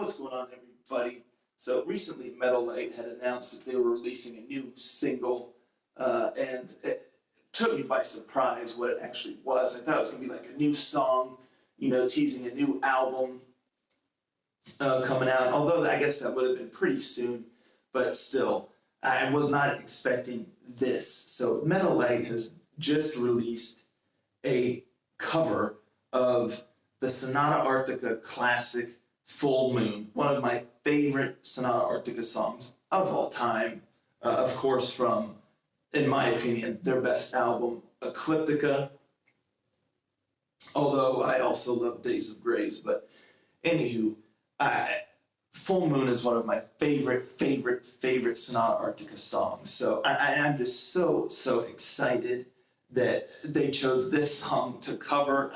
What's going on, everybody? So recently, Metalite had announced that they were releasing a new single, and it took me by surprise what it actually was. I thought it was going to be like a new song, teasing a new album coming out. Although I guess that would have been pretty soon, but still, I was not expecting this. So Metalite has just released a cover of the Sonata Arctica classic Full Moon, one of my favorite Sonata Arctica songs of all time. Of course, from, in my opinion, their best album, Ecliptica. Although I also love Days of Grace, but anywho, Full Moon is one of my favorite Sonata Arctica songs. So I'm just so excited that they chose this song to cover.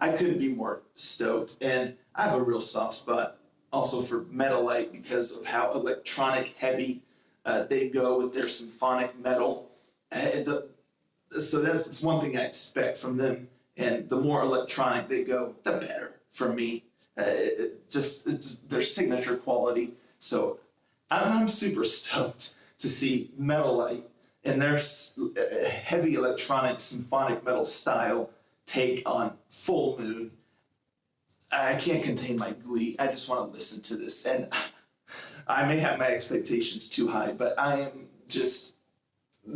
I couldn't be more stoked, and I have a real soft spot also for Metalite because of how electronic heavy they go with their symphonic metal. So it's one thing I expect from them, and the more electronic they go, the better for me. It's their signature quality. So I'm super stoked to see Metalite and their heavy electronic symphonic metal style take on Full Moon. I can't contain my glee. I just want to listen to this. And I may have my expectations too high, but I am just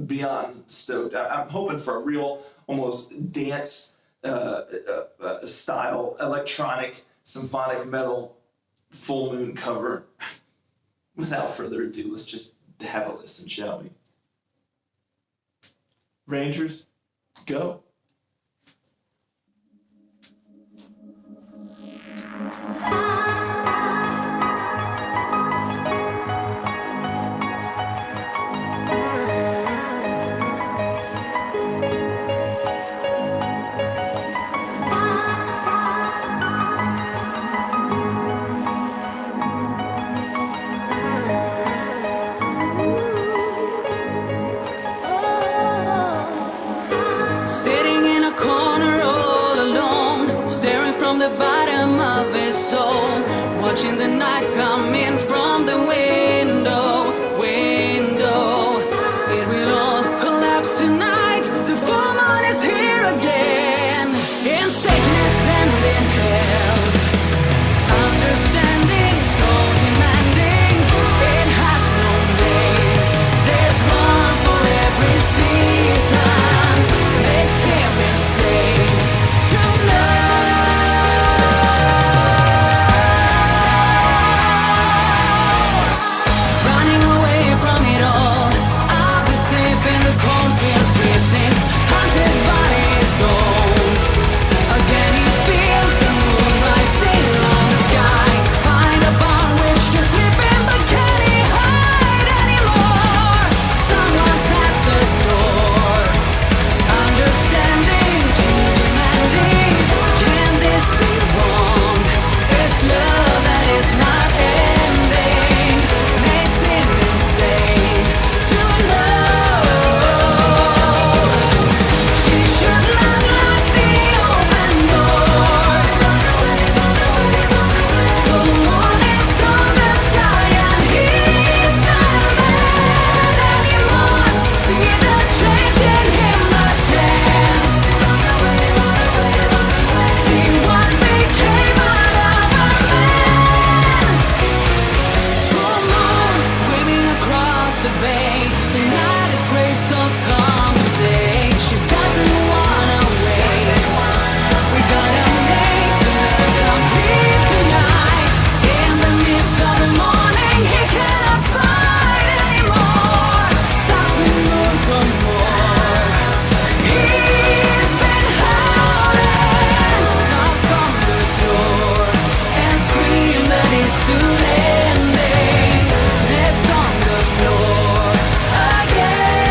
beyond stoked. I'm hoping for a real, almost dance style, electronic, symphonic metal Full Moon cover. Without further ado, let's just have a listen, shall we? Rangers, go. Sitting in a corner all alone, staring from the bottom of his soul, watching the night come in from the window. It will all collapse tonight. The full moon is here again, in sickness and in health. Understanding so demanding, it has no name. There's one for every season, makes him insane to know. Running away from it all, I'll be safe in the cornfields with things haunted by his own. Again he feels the moon rising on the sky. Find a barn which to sleep in, but can he hide anymore? Someone's at the door. Understanding, too demanding. Can this be wrong? It's love that is not ending, makes him insane to know. She should not lock the open door. Full moon is on the sky and he's not a man anymore. Sees a change in him but can't see what became out of a man. Full moon swimming across the bay. The night is gray, so calm today. She doesn't wanna wait. We gotta make the complete tonight. In the midst of the morning, he cannot fight anymore. Thousand moons or more. He's been howling, knock on the door and scream that he's soon ending. It's on the floor again.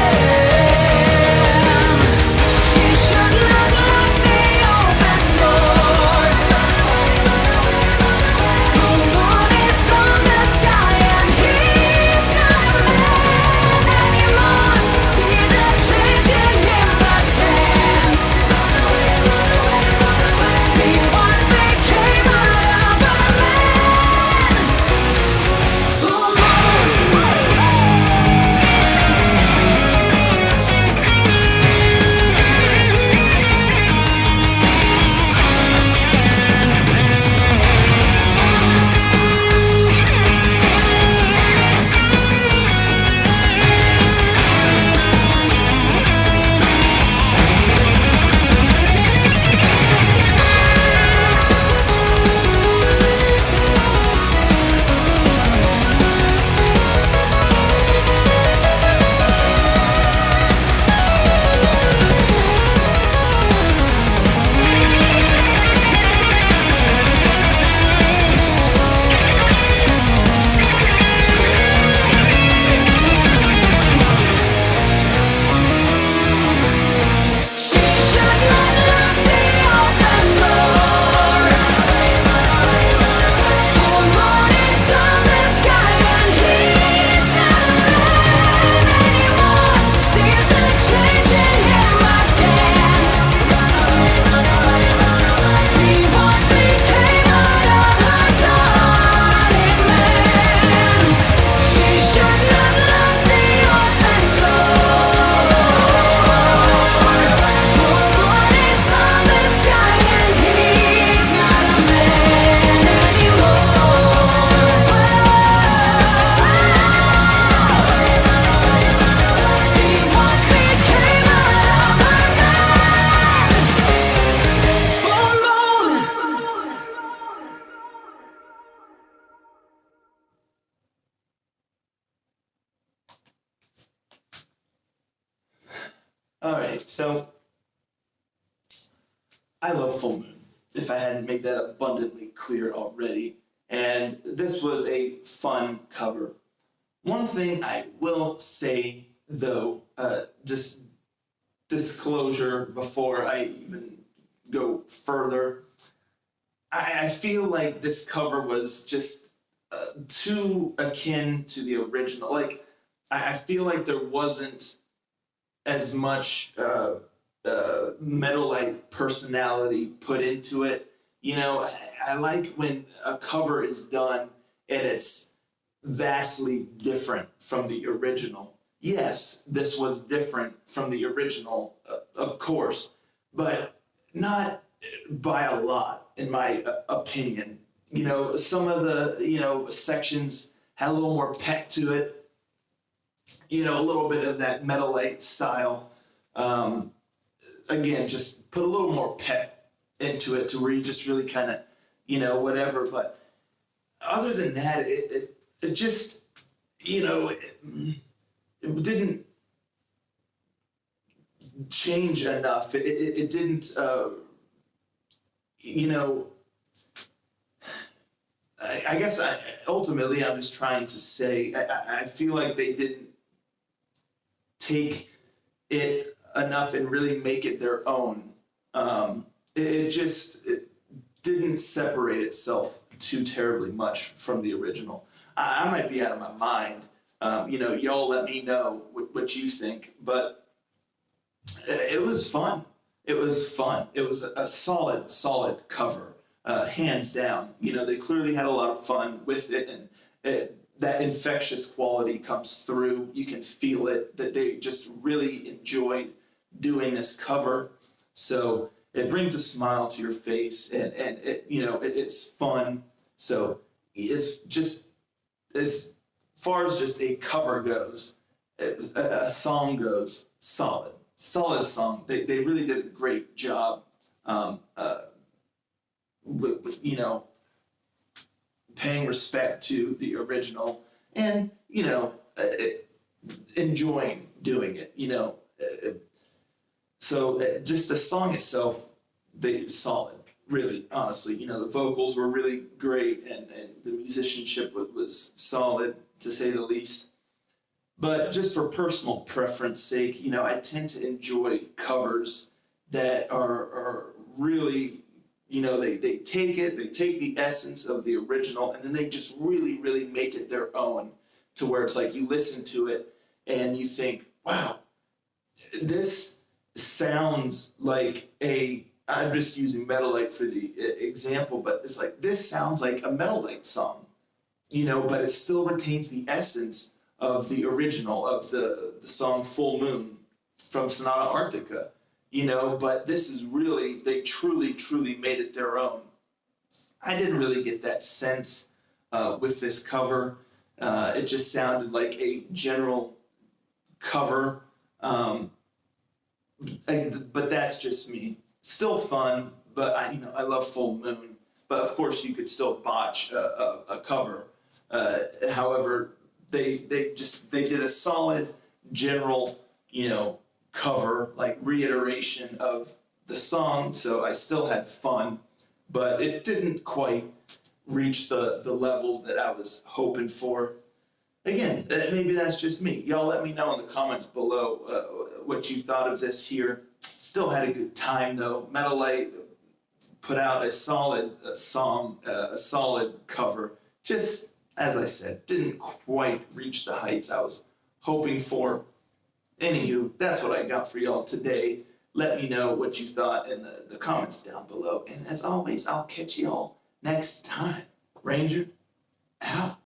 She should not lock the open door. Full moon is on the sky and he's not a man anymore. Sees a change in him but can't see what became out of a man. All right, so I love Full Moon, if I hadn't made that abundantly clear already. And this was a fun cover. One thing I will say, though, just disclosure before I even go further, I feel like this cover was just too akin to the original. Like, I feel like there wasn't as much Metalite personality put into it. You know, I like when a cover is done and it's vastly different from the original. Yes, this was different from the original, of course, but not by a lot, in my opinion. You know, some of the, sections had a little more pep to it, a little bit of that Metalite style. Again, just put a little more pep into it to where you just really kind of, whatever. But other than that, it just, it didn't change enough. It didn't, I guess ultimately I'm just trying to say I feel like they didn't take it enough and really make it their own. It didn't separate itself too terribly much from the original. I might be out of my mind. Y'all let me know what you think, but it was fun. It was fun. It was a solid cover, hands down. They clearly had a lot of fun with it, and that infectious quality comes through. You can feel it, that they just really enjoyed doing this cover. So it brings a smile to your face, and it's fun. So it's just, as far as just a cover goes, a song goes, solid song. They really did a great job, with paying respect to the original, and enjoying doing it. So just the song itself, solid. Really, honestly, the vocals were really great, and the musicianship was solid, to say the least. But just for personal preference sake, I tend to enjoy covers that are really, they take the essence of the original, and then they just really, really make it their own, to where it's like you listen to it and you think, wow, this sounds like I'm just using Metalite for the example, but it's like, this sounds like a Metalite song, but it still retains the essence of the original, of the song Full Moon from Sonata Arctica, but this is really, they truly, truly made it their own. I didn't really get that sense with this cover. It just sounded like a general cover, but that's just me. Still fun, but I love Full Moon. But of course, you could still botch a cover. However, they did a solid general, cover, like reiteration of the song. So I still had fun, but it didn't quite reach the levels that I was hoping for. Again, maybe that's just me. Y'all let me know in the comments below what you thought of this here. Still had a good time, though. Metalite put out a solid song, a solid cover. Just, as I said, didn't quite reach the heights I was hoping for. Anywho, that's what I got for y'all today. Let me know what you thought in the comments down below. And as always, I'll catch y'all next time. Ranger, out.